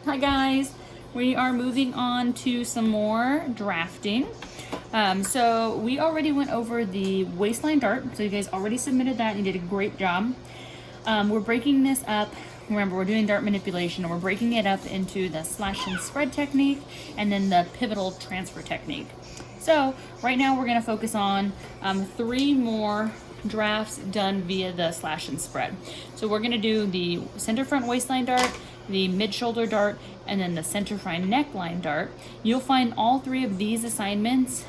Hi guys, we are moving on to some more drafting. So we already went over the Waistline Dart, so you guys already submitted that and you did a great job. We're breaking this up. Remember, we're doing dart manipulation and we're breaking it up into the slash and spread technique and then the pivotal transfer technique. So right now we're going to focus on 3 more drafts done via the slash and spread. So we're going to do the center front waistline dart, the mid shoulder dart, and then the center front neckline dart. You'll find all 3 of these assignments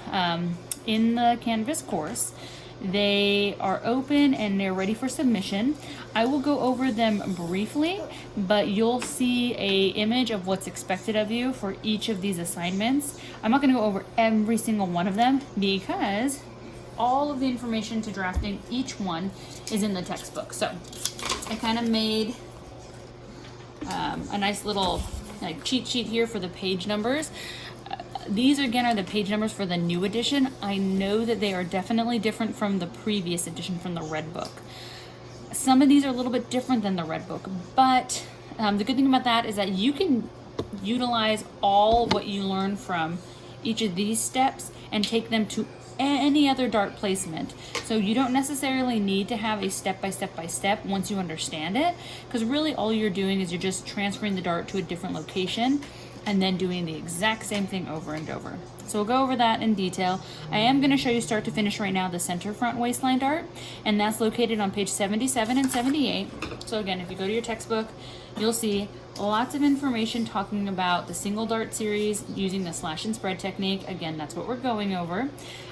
in the Canvas course. They are open and they're ready for submission. I will go over them briefly, but you'll see a image of what's expected of you for each of these assignments. I'm not going to go over every single one of them because all of the information to drafting each one is in the textbook. So I kind of made a nice little cheat sheet here for the page numbers. These again are the page numbers for the new edition. I know that they are definitely different from the previous edition from the Red Book. Some of these are a little bit different than the Red Book, but the good thing about that is that you can utilize all what you learn from each of these steps and take them to any other dart placement. So you don't necessarily need to have a step by step once you understand it, because really all you're doing is you're just transferring the dart to a different location and then doing the exact same thing over and over. So we'll go over that in detail. I am going to show you start to finish right now the center front waistline dart, and that's located on page 77 and 78. So again, if you go to your textbook, you'll see lots of information talking about the single dart series using the slash and spread technique. Again, that's what we're going over.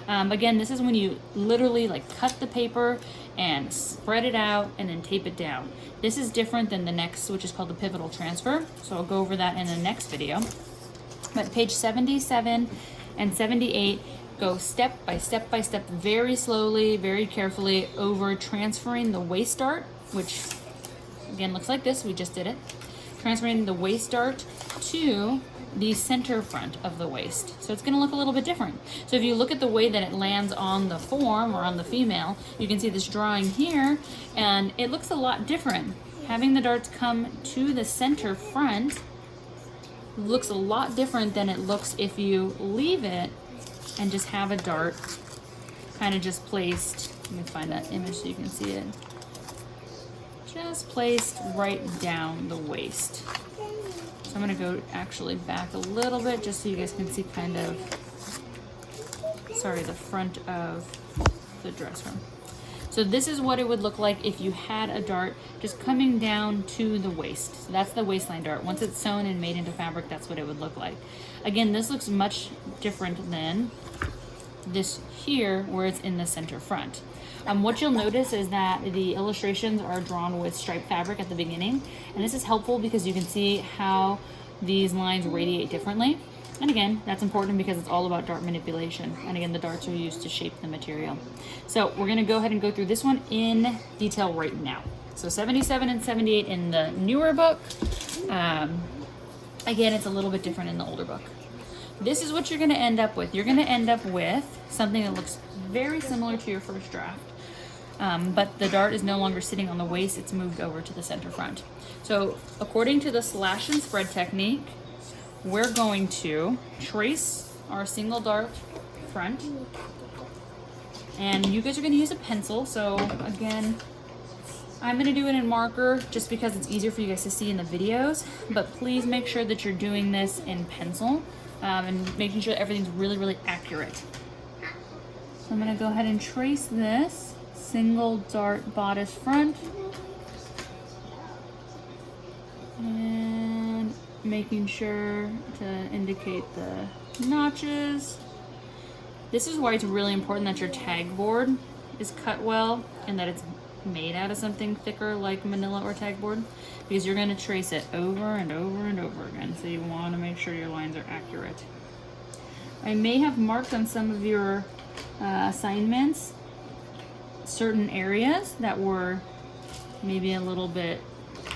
Again, this is when you literally cut the paper and spread it out and then tape it down. This is different than the next, which is called the pivotal transfer. So I'll go over that in the next video. But page 77 and 78 go step by step, very slowly, very carefully over transferring the waist dart, which again looks like this. We just did it. Transferring the waist dart to the center front of the waist. So it's going to look a little bit different. So if you look at the way that it lands on the form or on the female, you can see this drawing here, and it looks a lot different. Having the darts come to the center front looks a lot different than it looks if you leave it and just have a dart kind of just placed. Let me find that image so you can see it. Just placed right down the waist. So I'm going to go actually back a little bit just so you guys can see kind of, the front of the dress room. So this is what it would look like if you had a dart just coming down to the waist. So that's the waistline dart. Once it's sewn and made into fabric, that's what it would look like. Again, this looks much different than this here where it's in the center front. What you'll notice is that the illustrations are drawn with striped fabric at the beginning, and this is helpful because you can see how these lines radiate differently. And again, that's important because it's all about dart manipulation. And again, the darts are used to shape the material. So we're going to go ahead and go through this one in detail right now. So 77 and 78 in the newer book. Again, it's a little bit different in the older book. This is what you're going to end up with. You're going to end up with something that looks very similar to your first draft. But the dart is no longer sitting on the waist, it's moved over to the center front. So according to the slash and spread technique, we're going to trace our single dart front, and you guys are going to use a pencil. So again, I'm going to do it in marker just because it's easier for you guys to see in the videos, but please make sure that you're doing this in pencil and making sure that everything's really, really accurate. So I'm going to go ahead and trace this single dart bodice front, and making sure to indicate the notches. This is why it's really important that your tag board is cut well and that it's made out of something thicker like manila or tag board, because you're going to trace it over and over and over again, so you want to make sure your lines are accurate. I may have marked on some of your assignments certain areas that were maybe a little bit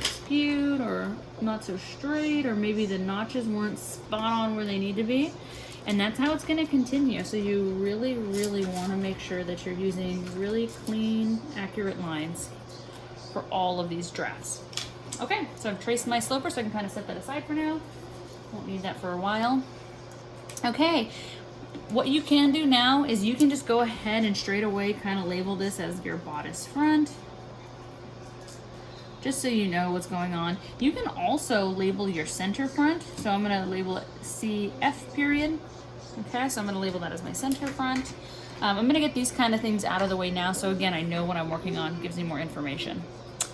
skewed or not so straight, or maybe the notches weren't spot on where they need to be, and that's how it's going to continue. So you really, really want to make sure that you're using really clean, accurate lines for all of these drafts. Okay, so I've traced my sloper, so I can kind of set that aside for now. Won't need that for a while. Okay, what you can do now is you can just go ahead and straight away kind of label this as your bodice front, just so you know what's going on. You can also label your center front. So I'm gonna label it CF period. Okay, so I'm gonna label that as my center front. I'm gonna get these kind of things out of the way now, so again, I know what I'm working on, gives me more information.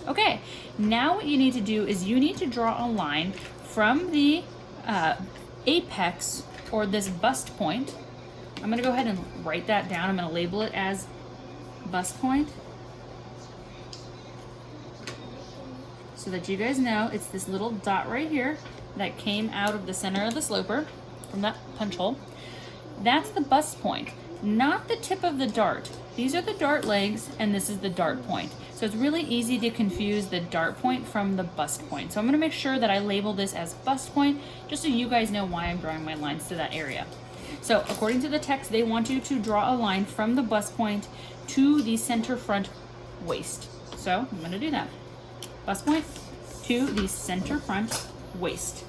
Okay, now what you need to do is you need to draw a line from the apex, or this bust point. I'm gonna go ahead and write that down. I'm gonna label it as bust point, so that you guys know it's this little dot right here that came out of the center of the sloper from that punch hole. That's the bust point, not the tip of the dart. These are the dart legs, and this is the dart point. So it's really easy to confuse the dart point from the bust point. So I'm gonna make sure that I label this as bust point, just so you guys know why I'm drawing my lines to that area. So according to the text, they want you to draw a line from the bust point to the center front waist. So I'm gonna do that. Bust point to the center front waist.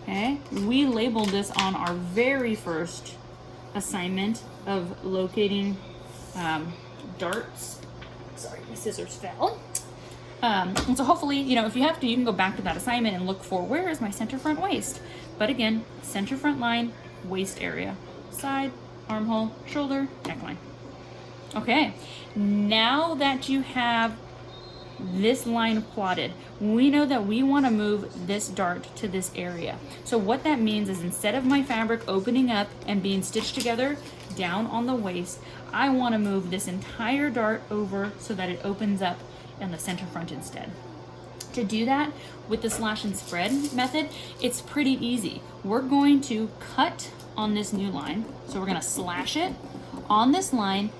Okay, we labeled this on our very first assignment of locating darts. Sorry, my scissors fell. And so hopefully, you know, if you have to, you can go back to that assignment and look for where is my center front waist. But again, center front line, waist area, side, armhole, shoulder, neckline. Okay, now that you have this line plotted, we know that we want to move this dart to this area. So what that means is, instead of my fabric opening up and being stitched together down on the waist, I want to move this entire dart over so that it opens up in the center front instead. To do that with the slash and spread method, it's pretty easy. We're going to cut on this new line. So we're going to slash it on this line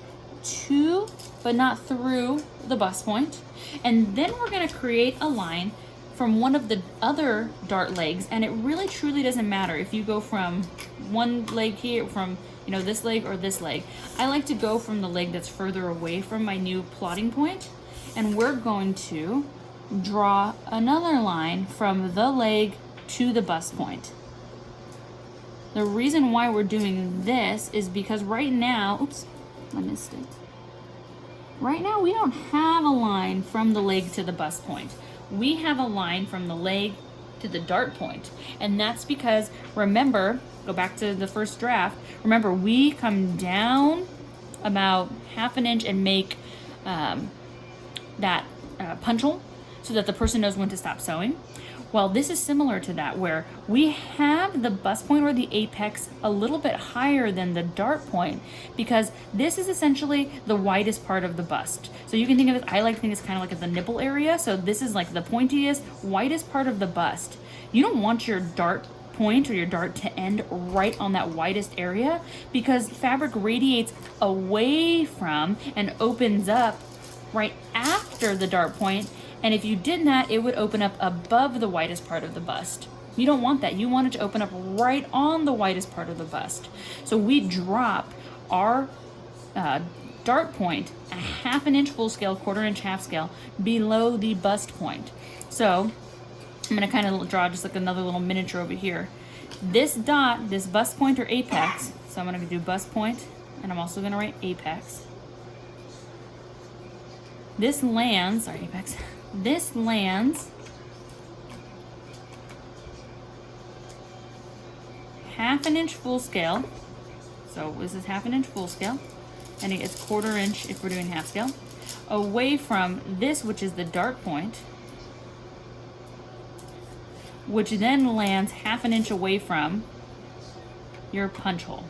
to, but not through, the bust point. And then we're going to create a line from one of the other dart legs, and it really truly doesn't matter if you go from one leg here, from, you know, this leg or this leg. I like to go from the leg that's further away from my new plotting point, and we're going to draw another line from the leg to the bust point. The reason why we're doing this is because right now, oops, I missed it. Right now, we don't have a line from the leg to the bust point. We have a line from the leg to the dart point. And that's because, remember, go back to the first draft, remember, we come down about 1/2 inch and make that punch hole so that the person knows when to stop sewing. Well, this is similar to that, where we have the bust point or the apex a little bit higher than the dart point, because this is essentially the widest part of the bust. So you can think of it, I like to think it's kind of like at the nipple area. So this is like the pointiest, widest part of the bust. You don't want your dart point or your dart to end right on that widest area, because fabric radiates away from and opens up right after the dart point. And if you did that, it would open up above the widest part of the bust. You don't want that. You want it to open up right on the widest part of the bust. So we drop our dart point 1/2 inch full scale, 1/4 inch half scale below the bust point. So I'm gonna kind of draw just like another little miniature over here. This dot, this bust point or apex, so I'm gonna do bust point, and I'm also gonna write apex. This lands, sorry, apex. This lands 1/2 inch full scale. So this is 1/2 inch full scale, and it's 1/4 inch if we're doing half scale, away from this, which is the dart point, which then lands 1/2 inch away from your punch hole.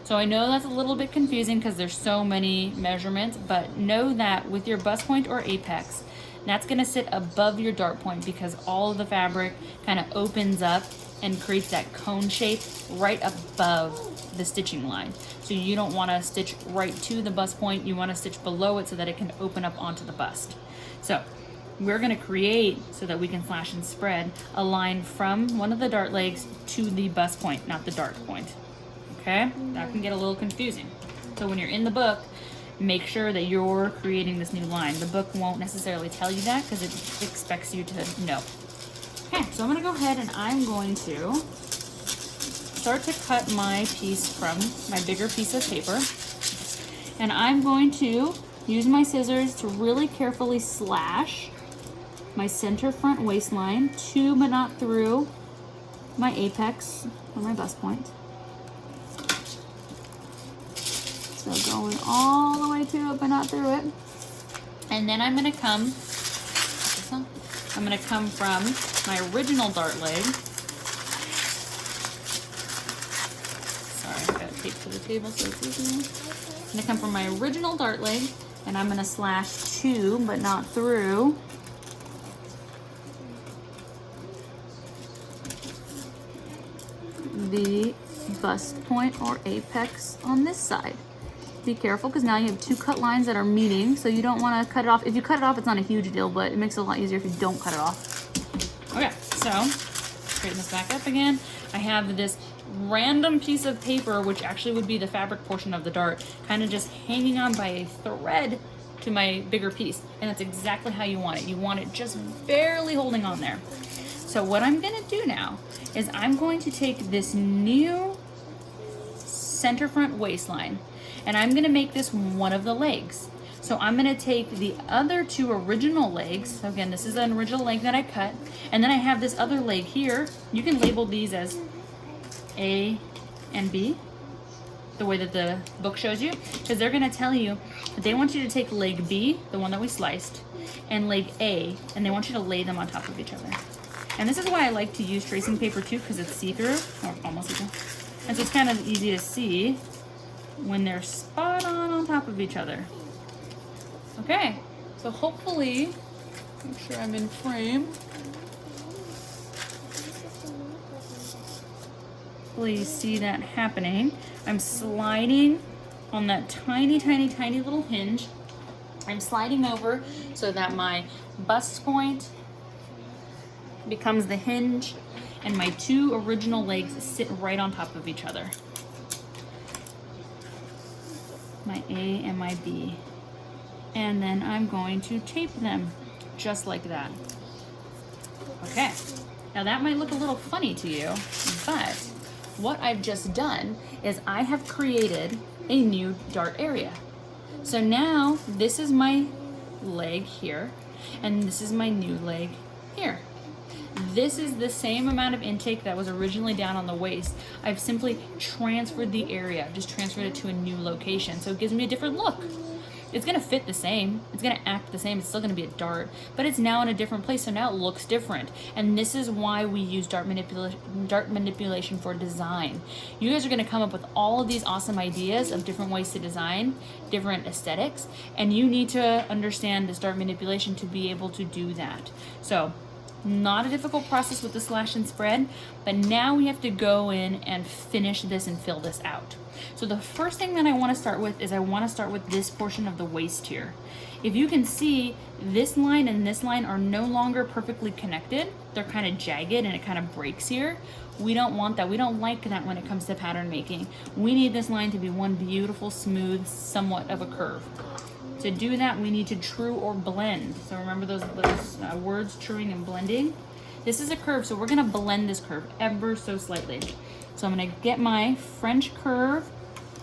So I know that's a little bit confusing because there's so many measurements, but know that with your bust point or apex, that's gonna sit above your dart point, because all of the fabric kind of opens up and creates that cone shape right above the stitching line. So you don't wanna stitch right to the bust point, you wanna stitch below it so that it can open up onto the bust. So we're gonna create, so that we can slash and spread, a line from one of the dart legs to the bust point, not the dart point. Okay, that can get a little confusing. So when you're in the book make sure that you're creating this new line. The book won't necessarily tell you that because it expects you to know. Okay, so I'm gonna go ahead and I'm going to start to cut my piece from my bigger piece of paper. And I'm going to use my scissors to really carefully slash my center front waistline to but not through my apex or my bust point. So going all the way to it but not through it. And then I'm gonna come from my original dart leg. Sorry, I've got tape to the table so it's easy. I'm gonna come from my original dart leg and I'm gonna slash to but not through the bust point or apex on this side. Be careful because now you have two cut lines that are meeting, so you don't want to cut it off. If you cut it off, it's not a huge deal, but it makes it a lot easier if you don't cut it off. Okay, so straighten this back up again. I have this random piece of paper, which actually would be the fabric portion of the dart, kind of just hanging on by a thread to my bigger piece, and that's exactly how you want it. You want it just barely holding on there. So what I'm gonna do now is I'm going to take this new center front waistline and I'm gonna make this one of the legs. So I'm gonna take the other two original legs. So again, this is an original leg that I cut. And then I have this other leg here. You can label these as A and B, the way that the book shows you, because they're gonna tell you that they want you to take leg B, the one that we sliced, and leg A, and they want you to lay them on top of each other. And this is why I like to use tracing paper too, because it's see-through, or almost see-through. And so it's kind of easy to see when they're spot on top of each other. Okay, so hopefully, make sure I'm in frame. Hopefully you see that happening. I'm sliding on that tiny, tiny, tiny little hinge. I'm sliding over so that my bust point becomes the hinge and my two original legs sit right on top of each other. My A and my B. And then I'm going to tape them just like that. Okay, now that might look a little funny to you, but what I've just done is I have created a new dart area. So now this is my leg here, and this is my new leg here. This is the same amount of intake that was originally down on the waist. I've simply transferred the area, just transferred it to a new location. So it gives me a different look. It's gonna fit the same, it's gonna act the same, it's still gonna be a dart, but it's now in a different place, so now it looks different. And this is why we use dart manipulation for design. You guys are gonna come up with all of these awesome ideas of different ways to design, different aesthetics, and you need to understand this dart manipulation to be able to do that. So, not a difficult process with the slash and spread, but now we have to go in and finish this and fill this out. So the first thing that I want to start with is I want to start with this portion of the waist here. If you can see, this line and this line are no longer perfectly connected. They're kind of jagged and it kind of breaks here. We don't want that. We don't like that when it comes to pattern making. We need this line to be one beautiful, smooth, somewhat of a curve. To do that, we need to true or blend. So remember those words, truing and blending? This is a curve, so we're gonna blend this curve ever so slightly. So I'm gonna get my French curve,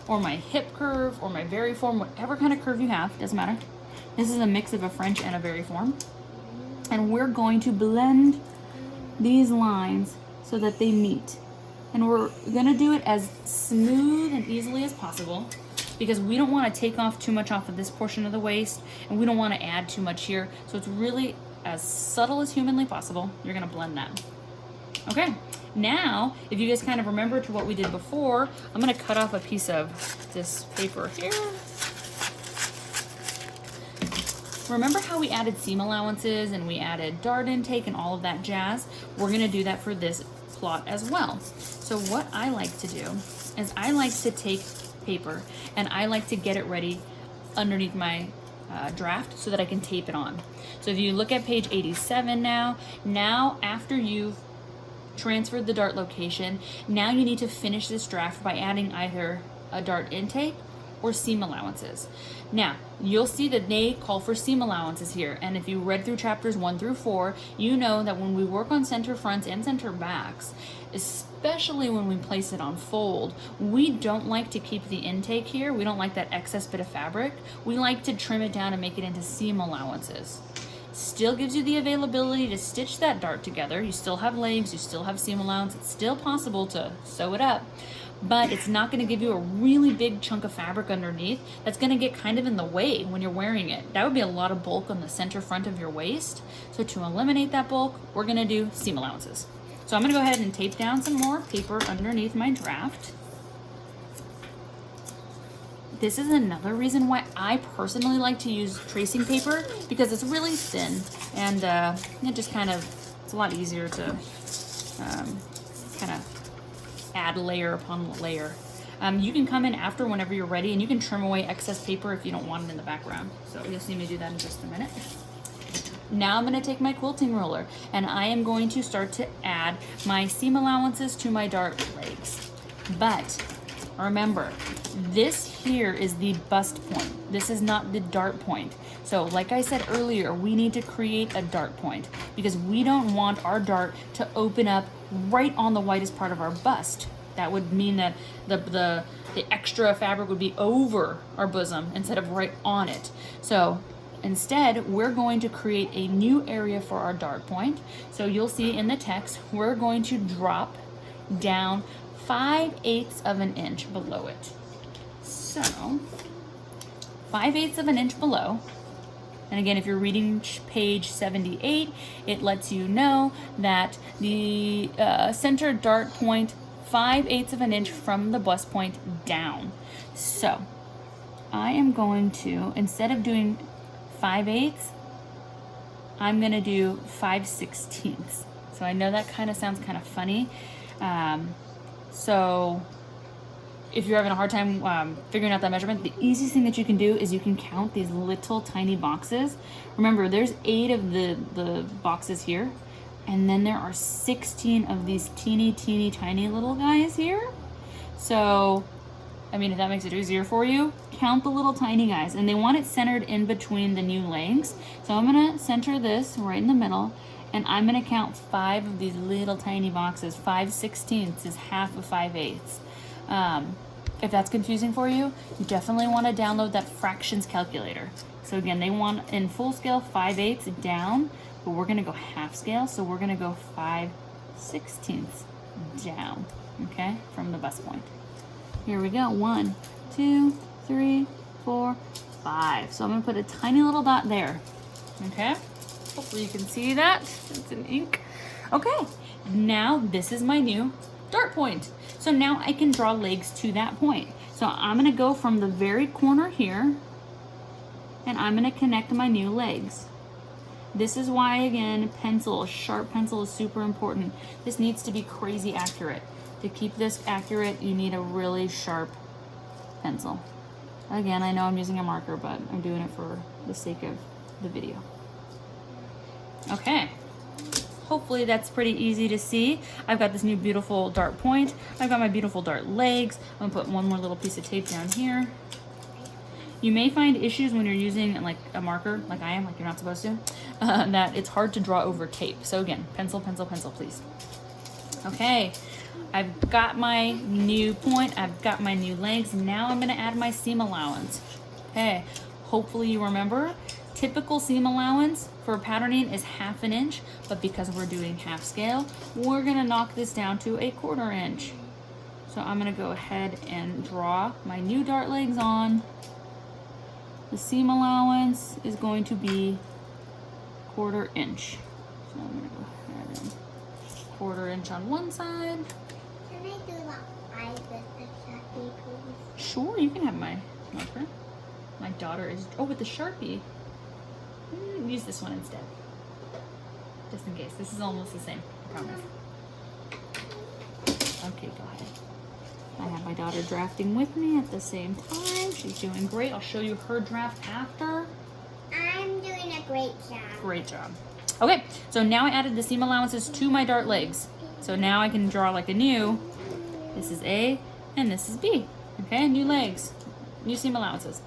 or my hip curve, or my variform, whatever kind of curve you have, doesn't matter. This is a mix of a French and a variform. And we're going to blend these lines so that they meet. And we're gonna do it as smooth and easily as possible, because we don't want to take off too much off of this portion of the waist, and we don't want to add too much here. So it's really as subtle as humanly possible. You're going to blend that. Okay, now if you guys kind of remember to what we did before, I'm going to cut off a piece of this paper here. Remember how we added seam allowances and we added dart intake and all of that jazz? We're going to do that for this plot as well. So what I like to do is I like to take paper and I like to get it ready underneath my draft so that I can tape it on. So if you look at page 87 now after you've transferred the dart location, now you need to finish this draft by adding either a dart intake or seam allowances. Now, you'll see that they call for seam allowances here, and if you read through chapters 1 through 4, you know that when we work on center fronts and center backs, especially when we place it on fold, we don't like to keep the intake here. We don't like that excess bit of fabric. We like to trim it down and make it into seam allowances. Still gives you the availability to stitch that dart together. You still have legs, you still have seam allowance. It's still possible to sew it up, but it's not going to give you a really big chunk of fabric underneath that's going to get kind of in the way when you're wearing it. That would be a lot of bulk on the center front of your waist. So to eliminate that bulk, we're going to do seam allowances. So I'm going to go ahead and tape down some more paper underneath my draft. This is another reason why I personally like to use tracing paper, because it's really thin and it just kind of, it's a lot easier to kind of add layer upon layer. You can come in after whenever you're ready, and you can trim away excess paper if you don't want it in the background. So you'll see me do that in just a minute. Now I'm going to take my quilting ruler and I am going to start to add my seam allowances to my dart legs. But remember, this here is the bust point. This is not the dart point. So like I said earlier, we need to create a dart point because we don't want our dart to open up right on the widest part of our bust. That would mean that the extra fabric would be over our bosom instead of right on it. So instead, we're going to create a new area for our dart point. So you'll see in the text, we're going to drop down 5/8 of an inch below it. So 5/8 of an inch below. And again, if you're reading page 78, it lets you know that the center dart point 5/8 of an inch from the bust point down. So I am going to, instead of doing 5/8, I'm going to do 5/16. So I know that kind of sounds kind of funny. So if you're having a hard time figuring out that measurement, the easiest thing that you can do is you can count these little tiny boxes. Remember, there's 8 of the boxes here, and then there are 16 of these teeny tiny little guys here. So I mean, if that makes it easier for you, count the little tiny guys, and they want it centered in between the new legs. So I'm gonna center this right in the middle, and I'm gonna count 5 of these little tiny boxes. 5/16 is half of 5/8. If that's confusing for you, you definitely want to download that fractions calculator. So again, they want in full scale 5/8 down, but we're gonna go half scale, so we're gonna go 5/16 down, okay, from the bust point. Here we go, 1, 2, 3, 4, 5. So I'm gonna put a tiny little dot there, okay? Hopefully you can see that, it's in ink. Okay, now this is my new dart point. So now I can draw legs to that point. So I'm gonna go from the very corner here, and I'm gonna connect my new legs. This is why, again, pencil, sharp pencil is super important. This needs to be crazy accurate. To keep this accurate, you need a really sharp pencil. Again, I know I'm using a marker, but I'm doing it for the sake of the video. Okay, hopefully that's pretty easy to see. I've got this new beautiful dart point. I've got my beautiful dart legs. I'm gonna put one more little piece of tape down here. You may find issues when you're using like a marker, like I am, like you're not supposed to, that it's hard to draw over tape. So again, pencil, pencil, pencil, please. Okay, I've got my new point, I've got my new legs. Now I'm gonna add my seam allowance. Okay, hopefully you remember, typical seam allowance for patterning is 1/2 inch, but because we're doing half scale, we're gonna knock this down to 1/4 inch. So I'm gonna go ahead and draw my new dart legs on. The seam allowance is going to be 1/4 inch. So I'm gonna go ahead and 1/4 inch on one side. Can I do the eyes with the Sharpie, please? Sure, you can have my marker. My daughter is, oh, with the Sharpie. Use this one instead. Just in case. This is almost the same, I promise. Okay, go ahead. I have my daughter drafting with me at the same time. She's doing great. I'll show you her draft after. I'm doing a great job. Great job. Okay, so now I added the seam allowances to my dart legs. So now I can draw like a new. This is A and this is B. Okay, new legs. new seam allowances.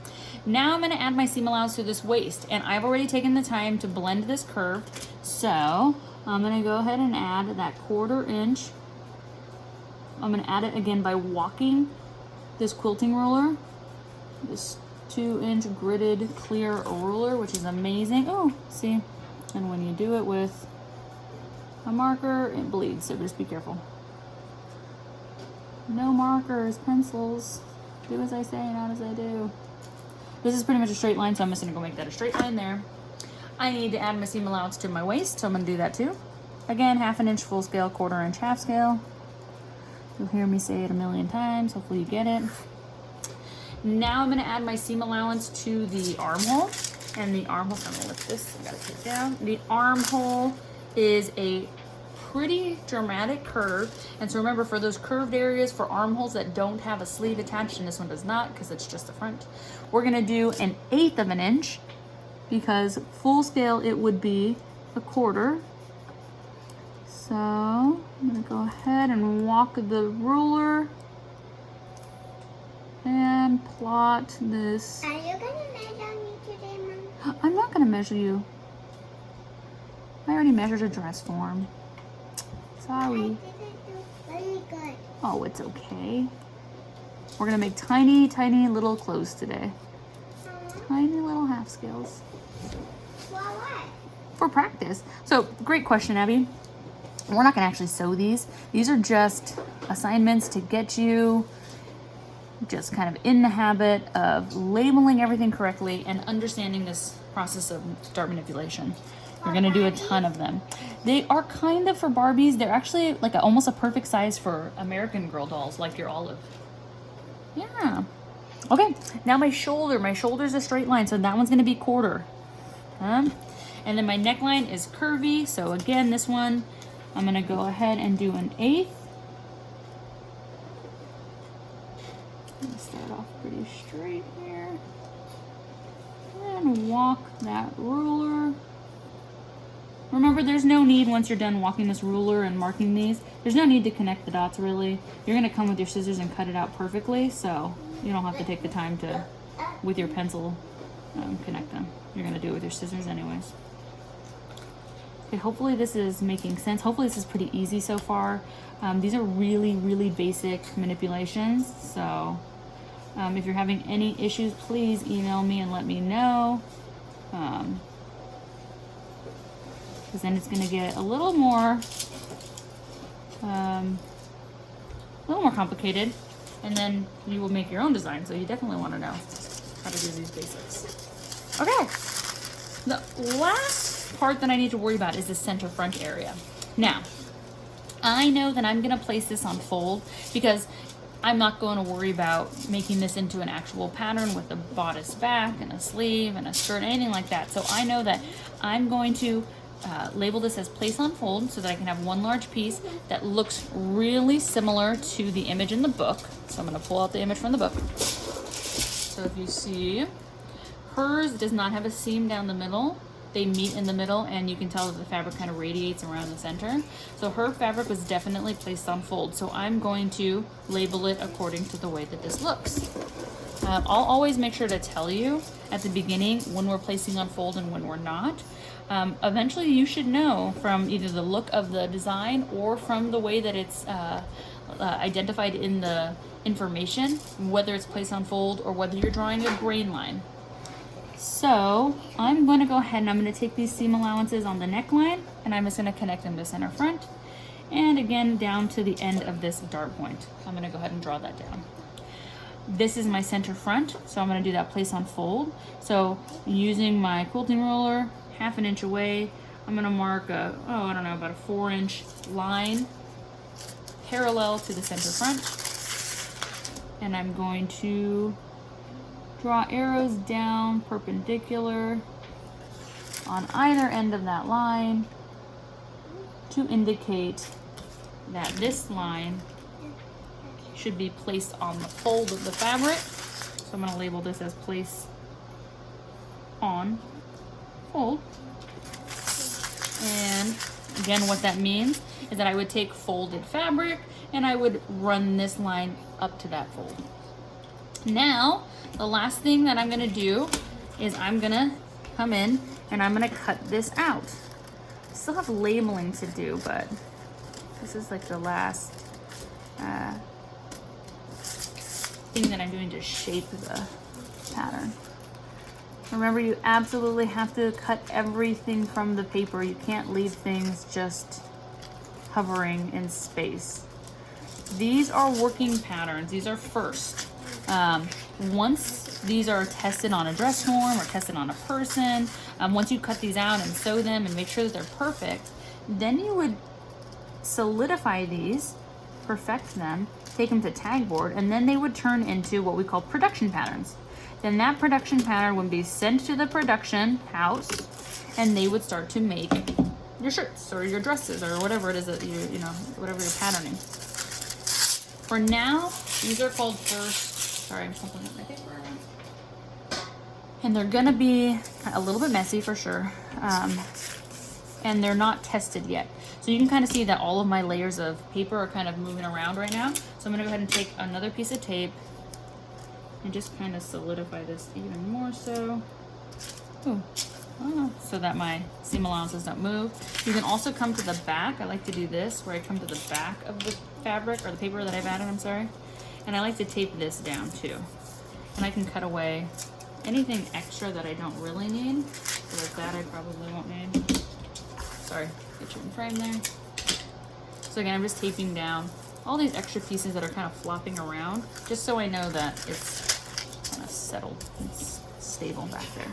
Now I'm gonna add my seam allowance to this waist, and I've already taken the time to blend this curve. So I'm gonna go ahead and add that 1/4 inch. I'm gonna add it again by walking this quilting ruler, this 2-inch gridded clear ruler, which is amazing. Oh, see, and when you do it with a marker, it bleeds, so just be careful. No markers, pencils. Do as I say, not as I do. This is pretty much a straight line, so I'm just gonna go make that a straight line there. I need to add my seam allowance to my waist, so I'm gonna do that too. Again, 1/2 inch full scale, 1/4 inch half scale. You'll hear me say it a million times, hopefully you get it. Now I'm gonna add my seam allowance to the armhole. And the armhole, so I'm gonna lift this, I gotta take it down. The armhole is a pretty dramatic curve. And so remember, for those curved areas for armholes that don't have a sleeve attached, and this one does not because it's just the front, we're gonna do 1/8 of an inch, because full scale it would be 1/4. So I'm gonna go ahead and walk the ruler and plot this. Are you gonna measure me today, Mom? I'm not gonna measure you. I already measured a dress form. I Sorry. didn't do very good. Oh, it's okay. We're gonna make tiny, tiny little clothes today. Tiny little half scales. For what? For practice. So, great question, Abby. We're not gonna actually sew these. These are just assignments to get you just kind of in the habit of labeling everything correctly and understanding this process of dart manipulation. We're gonna do a ton of them. They are kind of for Barbies. They're actually like almost a perfect size for American Girl dolls, like your Olive. Yeah. Okay, now my shoulder. My shoulder's a straight line, so that one's gonna be 1/4. And then my neckline is curvy, so again, this one, I'm gonna go ahead and do 1/8. Start off pretty straight here. And walk that ruler. Remember, there's no need, once you're done walking this ruler and marking these, there's no need to connect the dots really. You're gonna come with your scissors and cut it out perfectly, so you don't have to take the time to, with your pencil, connect them. You're gonna do it with your scissors anyways. Okay, hopefully this is making sense. Hopefully this is pretty easy so far. These are really, really basic manipulations, so if you're having any issues, please email me and let me know. Because then it's gonna get a little more complicated, and then you will make your own design, so you definitely want to know how to do these basics. Okay, the last part that I need to worry about is the center front area. Now, I know that I'm gonna place this on fold because I'm not going to worry about making this into an actual pattern with a bodice back and a sleeve and a skirt, anything like that. So I know that I'm going to label this as place on fold so that I can have one large piece that looks really similar to the image in the book. So I'm going to pull out the image from the book. So if you see, hers does not have a seam down the middle. They meet in the middle, and you can tell that the fabric kind of radiates around the center. So her fabric was definitely placed on fold. So I'm going to label it according to the way that this looks. I'll always make sure to tell you at the beginning when we're placing on fold and when we're not. Eventually you should know from either the look of the design or from the way that it's identified in the information, whether it's placed on fold or whether you're drawing a grain line. So I'm going to go ahead and I'm going to take these seam allowances on the neckline, and I'm just going to connect them to center front, and again down to the end of this dart point. I'm going to go ahead and draw that down. This is my center front, so I'm going to do that place on fold. So using my quilting ruler, 1/2 inch away, I'm going to mark a, about a 4-inch line parallel to the center front, and I'm going to draw arrows down perpendicular on either end of that line to indicate that this line should be placed on the fold of the fabric. So I'm going to label this as place on fold. And again, what that means is that I would take folded fabric and I would run this line up to that fold. Now, the last thing that I'm gonna do is I'm gonna come in and I'm gonna cut this out. I still have labeling to do, but this is like the last thing that I'm doing to shape the pattern. Remember, you absolutely have to cut everything from the paper. You can't leave things just hovering in space. These are working patterns. These are first. Once these are tested on a dress form or tested on a person, once you cut these out and sew them and make sure that they're perfect, then you would solidify these, perfect them, take them to tag board, and then they would turn into what we call production patterns. Then that production pattern would be sent to the production house, and they would start to make your shirts or your dresses or whatever it is that you know, whatever you're patterning. For now, these are called first. Sorry, I'm crumpling up my paper. And they're gonna be a little bit messy for sure. And they're not tested yet. So you can kind of see that all of my layers of paper are kind of moving around right now. So I'm gonna go ahead and take another piece of tape and just kind of solidify this even more so. Ooh. Oh, so that my seam allowances don't move. You can also come to the back. I like to do this, where I come to the back of the fabric, or the paper that I've added, I'm sorry. And I like to tape this down too. And I can cut away anything extra that I don't really need. So like that I probably won't need. Sorry, get you in frame there. So again, I'm just taping down all these extra pieces that are kind of flopping around, just so I know that it's kind of settled and stable back there.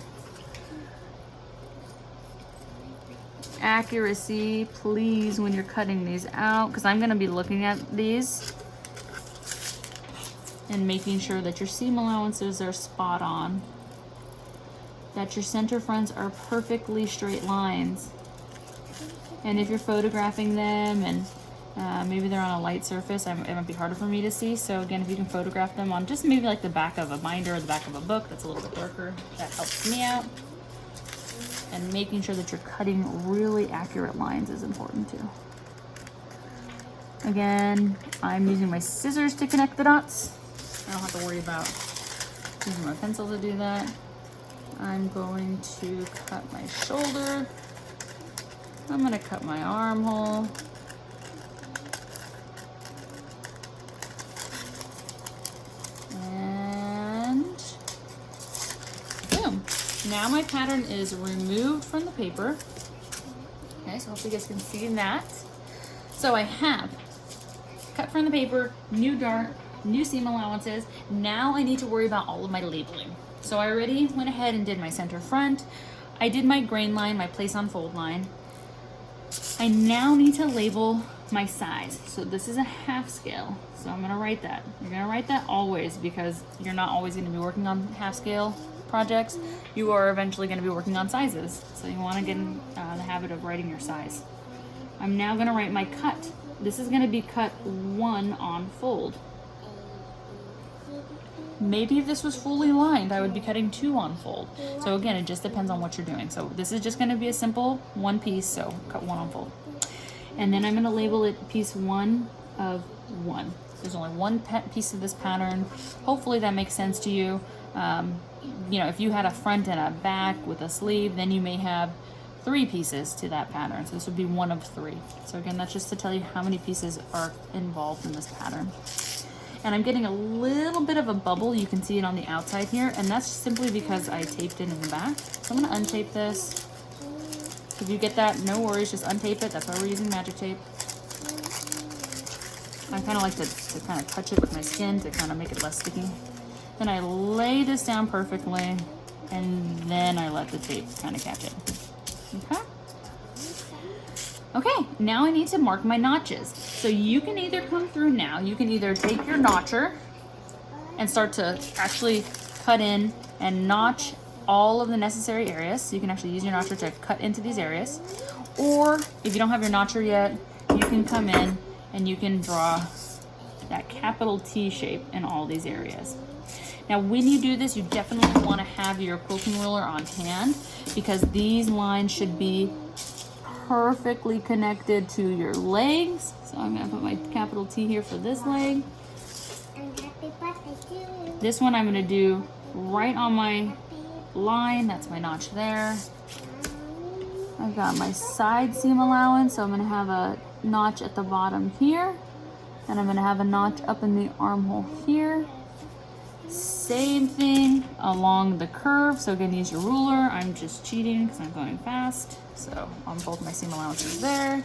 Accuracy, please, when you're cutting these out, because I'm going to be looking at these and making sure that your seam allowances are spot on, that your center fronts are perfectly straight lines. And if you're photographing them and maybe they're on a light surface, it might be harder for me to see. So again, if you can photograph them on just maybe like the back of a binder or the back of a book that's a little bit darker, that helps me out. And making sure that you're cutting really accurate lines is important too. Again, I'm using my scissors to connect the dots. I don't have to worry about using my pencil to do that. I'm going to cut my shoulder. I'm going to cut my armhole. And boom. Now my pattern is removed from the paper. Okay, so hopefully you guys can see that. So I have cut from the paper, new dart, new seam allowances. Now I need to worry about all of my labeling. So I already went ahead and did my center front. I did my grain line, my place on fold line. I now need to label my size. So this is a half scale. So I'm gonna write that. You're gonna write that always, because you're not always gonna be working on half scale projects. You are eventually gonna be working on sizes. So you wanna get in the habit of writing your size. I'm now gonna write my cut. This is gonna be cut 1 on fold. Maybe if this was fully lined, I would be cutting 2 on fold. So again, it just depends on what you're doing. So this is just gonna be a simple one piece, so cut 1 on fold. And then I'm gonna label it piece 1 of 1. There's only one piece of this pattern. Hopefully that makes sense to you. You know, if you had a front and a back with a sleeve, then you may have 3 pieces to that pattern. So this would be 1 of 3. So again, that's just to tell you how many pieces are involved in this pattern. And I'm getting a little bit of a bubble. You can see it on the outside here, and that's simply because I taped it in the back. So I'm gonna untape this. If you get that, no worries, just untape it. That's why we're using magic tape. I kind of like to kind of touch it with my skin to kind of make it less sticky. Then I lay this down perfectly, and then I let the tape kind of catch it. Okay? Okay, now I need to mark my notches. So you can either come through now, you can either take your notcher and start to actually cut in and notch all of the necessary areas. So you can actually use your notcher to cut into these areas. Or if you don't have your notcher yet, you can come in and you can draw that capital T shape in all these areas. Now when you do this, you definitely want to have your quilting ruler on hand, because these lines should be perfectly connected to your legs. So I'm going to put my capital T here for this leg. And happy birthday to you. This one I'm gonna do right on my line. That's my notch there. I've got my side seam allowance, so I'm gonna have a notch at the bottom here, and I'm gonna have a notch up in the armhole here. Same thing along the curve. So again, use your ruler. I'm just cheating because I'm going fast. So on both my seam allowances there.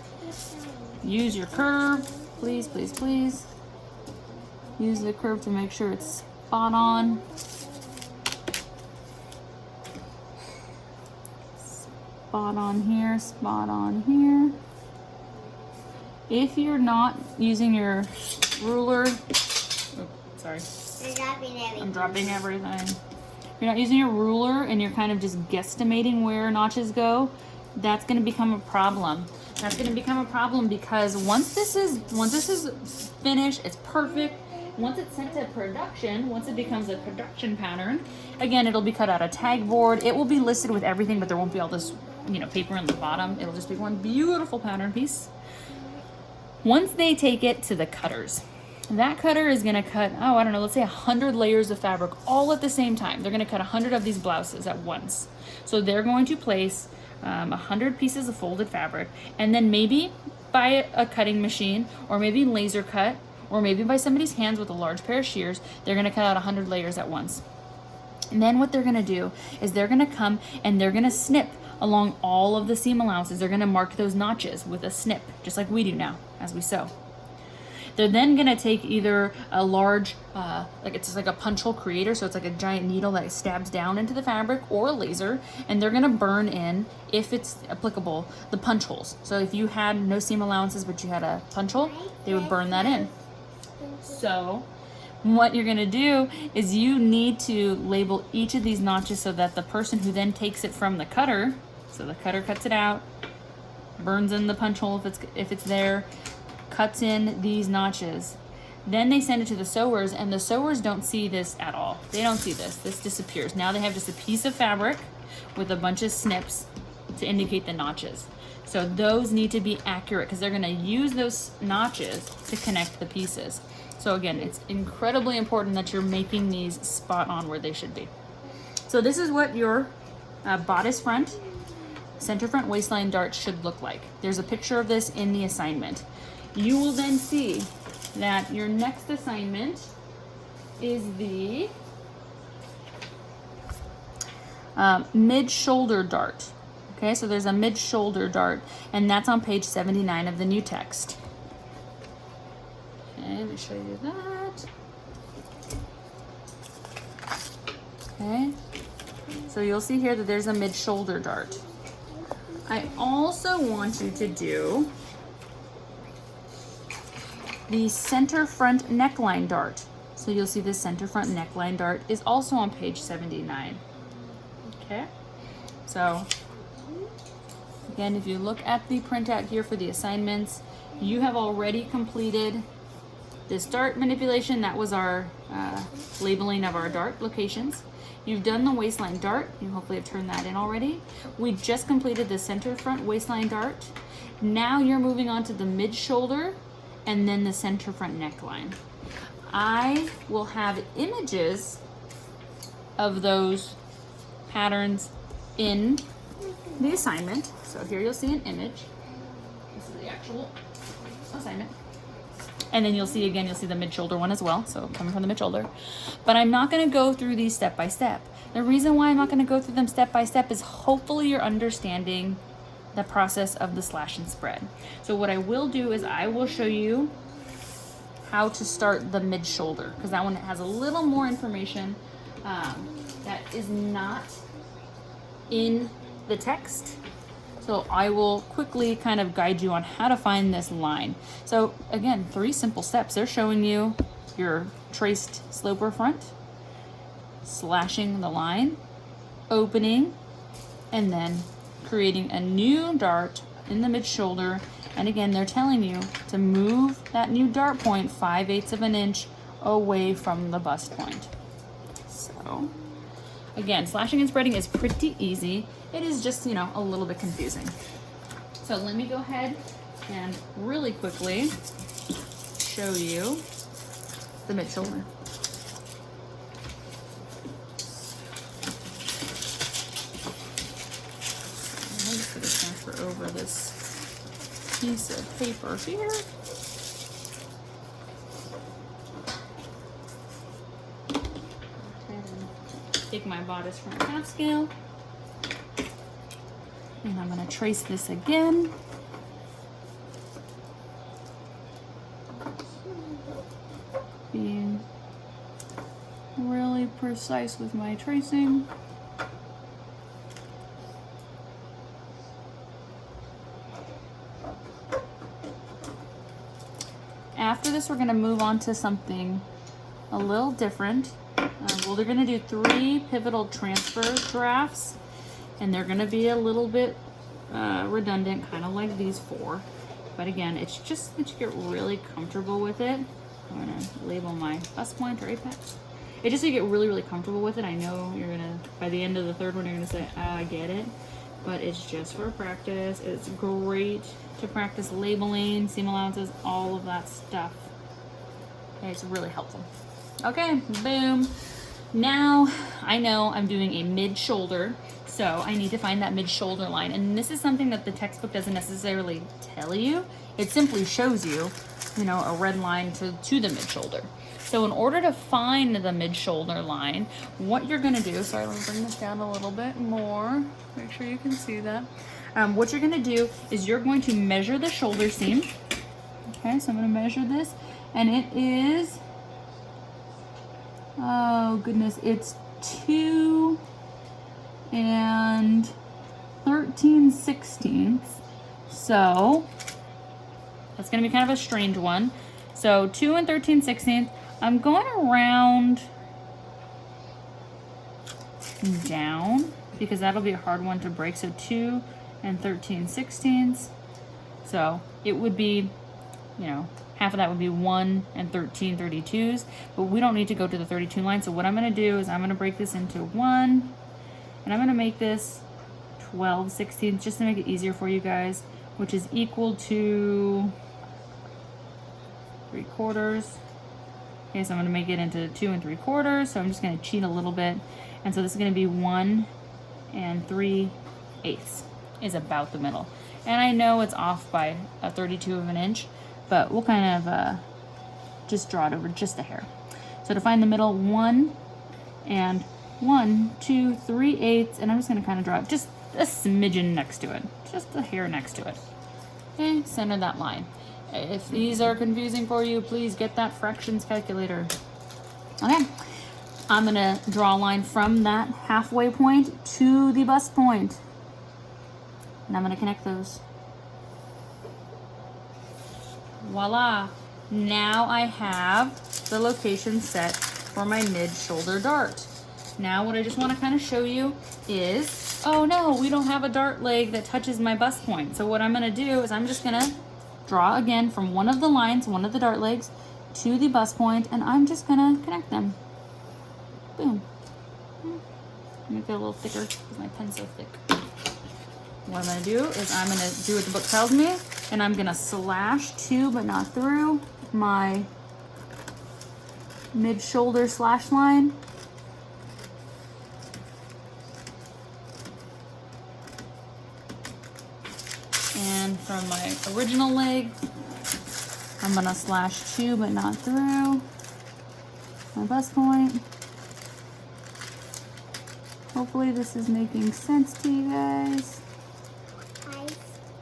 Use your curve, please, please, please. Use the curve to make sure it's spot on. Spot on here, spot on here. If you're not using your ruler, oh, sorry. I'm dropping everything. If you're not using your ruler and you're kind of just guesstimating where notches go, that's going to become a problem. That's going to become a problem because once this is finished, it's perfect. Once it's sent to production, once it becomes a production pattern, again, it'll be cut out of tag board. It will be listed with everything, but there won't be all this, paper on the bottom. It'll just be one beautiful pattern piece. Once they take it to the cutters, that cutter is gonna cut, I don't know, let's say 100 layers of fabric all at the same time. They're gonna cut 100 of these blouses at once. So they're going to place 100 pieces of folded fabric, and then maybe by a cutting machine, or maybe laser cut, or maybe by somebody's hands with a large pair of shears, they're gonna cut out 100 layers at once. And then what they're gonna do is they're gonna come and they're gonna snip along all of the seam allowances. They're gonna mark those notches with a snip, just like we do now as we sew. They're then gonna take either a large, it's like a punch hole creator, so it's like a giant needle that stabs down into the fabric, or a laser, and they're gonna burn in, if it's applicable, the punch holes. So if you had no seam allowances but you had a punch hole, they would burn that in. So what you're gonna do is you need to label each of these notches so that the person who then takes it from the cutter, so the cutter cuts it out, burns in the punch hole if it's there, cuts in these notches. Then they send it to the sewers, and the sewers don't see this at all. They don't see this. This disappears. Now they have just a piece of fabric with a bunch of snips to indicate the notches. So those need to be accurate because they're going to use those notches to connect the pieces. So again, it's incredibly important that you're making these spot on where they should be. So this is what your bodice front, center front waistline dart should look like. There's a picture of this in the assignment. You will then see that your next assignment is the mid-shoulder dart. Okay, so there's a mid-shoulder dart, and that's on page 79 of the new text. Okay, let me show you that. Okay, so you'll see here that there's a mid-shoulder dart. I also want you to do the center front neckline dart. So you'll see the center front neckline dart is also on page 79. Okay, so again, if you look at the printout here for the assignments, you have already completed this dart manipulation. That was our labeling of our dart locations. You've done the waistline dart. You hopefully have turned that in already. We just completed the center front waistline dart. Now you're moving on to the mid shoulder and then the center front neckline. I will have images of those patterns in the assignment. So here you'll see an image. This is the actual assignment. And then you'll see the mid-shoulder one as well, so coming from the mid-shoulder. But I'm not gonna go through these step by step. The reason why I'm not gonna go through them step by step is hopefully you're understanding the process of the slash and spread. So what I will do is I will show you how to start the mid-shoulder, because that one has a little more information that is not in the text. So I will quickly kind of guide you on how to find this line. So again, 3 simple steps. They're showing you your traced sloper front, slashing the line, opening, and then creating a new dart in the mid shoulder. And again, they're telling you to move that new dart point 5/8 of an inch away from the bust point. So again, slashing and spreading is pretty easy. It is just, a little bit confusing. So let me go ahead and really quickly show you the mid shoulder. transfer over this piece of paper here. Take my bodice from half scale, and I'm going to trace this again. Being really precise with my tracing. After this, we're going to move on to something a little different. Well, they're going to do 3 pivotal transfer drafts, and they're going to be a little bit redundant, kind of like these 4. But again, it's just that you get really comfortable with it. I'm going to label my bust point or apex. It's just so you get really, really comfortable with it. I know you're going to, by the end of the 3rd one, you're going to say, oh, I get it. But it's just for practice. It's great to practice labeling, seam allowances, all of that stuff. Okay, it's really helpful. Okay, boom. Now I know I'm doing a mid-shoulder, so I need to find that mid-shoulder line. And this is something that the textbook doesn't necessarily tell you. It simply shows you, you know, a red line to the mid-shoulder. So in order to find the mid-shoulder line, what you're gonna do, sorry, let me bring this down a little bit more, make sure you can see that. What you're gonna do is you're going to measure the shoulder seam. Okay, so I'm gonna measure this, and it is, oh goodness, it's 2 and 13/16. So that's gonna be kind of a strange one. So 2 and 13/16. I'm going around down because that'll be a hard one to break. So 2 and 13/16. So it would be, you know, half of that would be 1 and 13/32s, but we don't need to go to the 32 line. So what I'm going to do is I'm going to break this into 1, and I'm going to make this 12/16 just to make it easier for you guys, which is equal to 3/4. Okay, so I'm going to make it into 2 3/4. So I'm just going to cheat a little bit, and so this is going to be 1 and 3/8 is about the middle. And I know it's off by a 32 of an inch, but we'll kind of just draw it over just a hair. So to find the middle, 1 and 1, 2, 3/8, and I'm just going to kind of draw it just a smidgen next to it, just a hair next to it. Okay, center that line. If these are confusing for you, please get that fractions calculator. Okay, I'm going to draw a line from that halfway point to the bust point, and I'm going to connect those. Voila! Now I have the location set for my mid-shoulder dart. Now what I just want to kind of show you is, oh no, we don't have a dart leg that touches my bust point. So what I'm going to do is I'm just going to draw again from one of the lines, one of the dart legs, to the bust point, and I'm just going to connect them. Boom. Make it a little thicker because my pen's so thick. What I'm going to do is I'm going to do what the book tells me, and I'm going to slash to but not through my mid-shoulder slash line. And from my original leg, I'm going to slash to but not through my bust point. Hopefully this is making sense to you guys.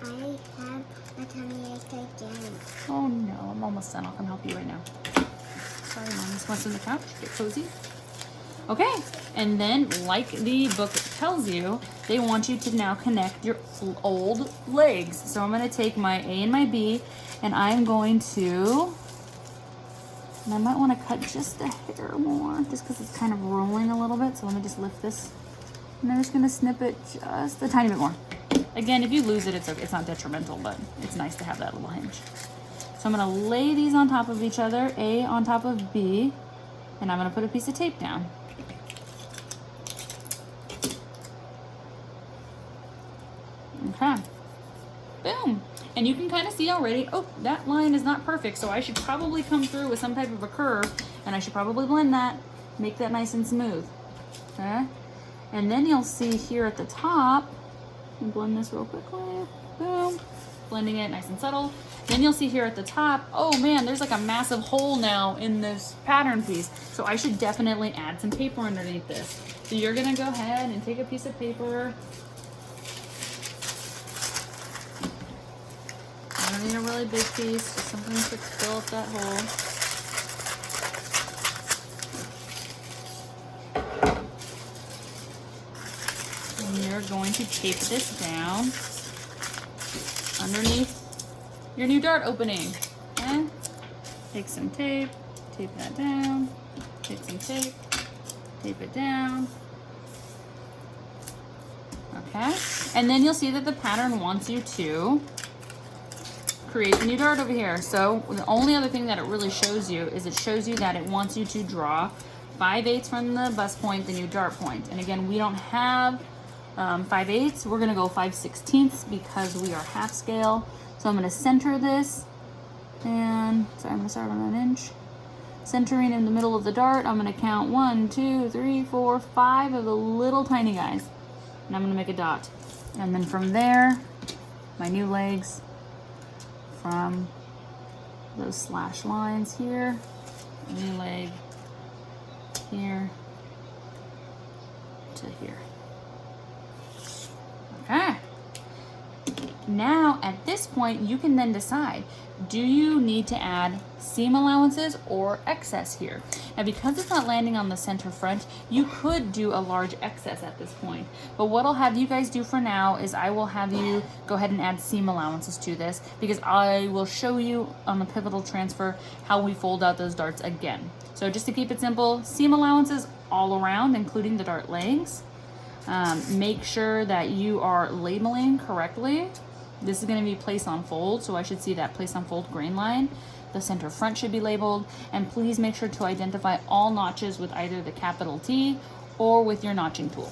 I have a tummy ache again. Oh no, I'm almost done. I'll come help you right now. Sorry, Mom, just wants on the couch. Get cozy. Okay, and then like the book tells you, they want you to now connect your old legs. So I'm going to take my A and my B, and I'm going to, and I might want to cut just a hair more, just because it's kind of rolling a little bit. So let me just lift this, and I'm just going to snip it just a tiny bit more. Again, if you lose it, it's okay. It's not detrimental, but it's nice to have that little hinge. So I'm going to lay these on top of each other, A on top of B, and I'm going to put a piece of tape down. Okay, boom. And you can kind of see already, oh, that line is not perfect, so I should probably come through with some type of a curve, and I should probably blend that, make that nice and smooth. Okay, and then you'll see here at the top, And blend this real quickly. Boom. Blending it nice and subtle. Then you'll see here at the top, oh man, there's like a massive hole now in this pattern piece. So I should definitely add some paper underneath this. So you're gonna go ahead and take a piece of paper. I don't need a really big piece, just something to fill up that hole. And you're going to tape this down underneath your new dart opening. Okay? Take some tape, tape that down, take some tape it down. Okay? And then you'll see that the pattern wants you to create the new dart over here. So the only other thing that it really shows you is it shows you that it wants you to draw 5/8 from the bust point, the new dart point. And again, we don't have 5/8. We're gonna go 5/16 because we are half scale. So I'm gonna center this, and sorry, I'm gonna start on 1 inch. Centering in the middle of the dart, I'm gonna count 1, 2, 3, 4, 5 of the little tiny guys. And I'm gonna make a dot. And then from there, my new legs from those slash lines here, new leg here to here. Okay. Now at this point you can then decide, do you need to add seam allowances or excess here? Now because it's not landing on the center front, you could do a large excess at this point. But what I'll have you guys do for now is I will have you go ahead and add seam allowances to this, because I will show you on the pivotal transfer how we fold out those darts again. So just to keep it simple, seam allowances all around, including the dart legs. Make sure that you are labeling correctly. This is going to be place on fold, so I should see that place on fold grain line. The center front should be labeled, and please make sure to identify all notches with either the capital T or with your notching tool.